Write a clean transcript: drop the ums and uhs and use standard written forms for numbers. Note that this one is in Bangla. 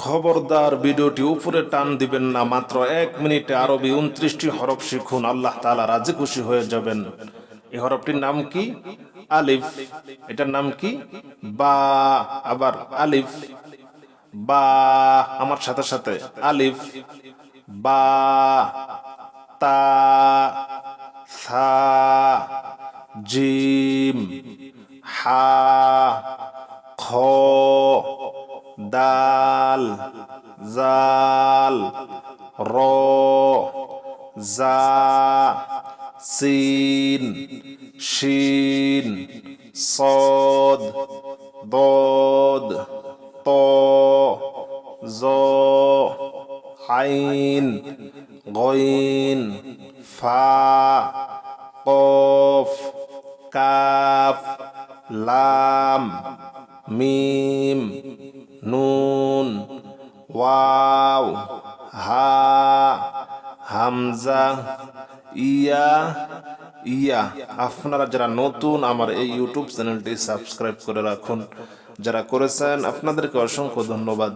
খবরদার ভিডিওটি উপরে টান দিবেন না। মাত্র 1 মিনিটে আরবি 29টি হরফ শিখুন, আল্লাহ তাআলা রাজি খুশি হয়ে যাবেন। এই হরফটির নাম কি? আলিফ। এটার নাম কি? বা। আবার আলিফ, বা। আমার সাথে সাথে আলিফ, বা, তা, সা, জিম, হা, খ, দাল, জাল, র, জা, সিন, শিন, صاد ضاد ط ظ عين غين فا قاف কাফ লাম মিম নুন ওয়াও হা হামজা ইয়া ইয়া। আপনারা যারা নতুন আমার এই ইউটিউব চ্যানেলটি সাবস্ক্রাইব করে রাখুন, যারা করেছেন আপনাদেরকে অসংখ্য ধন্যবাদ।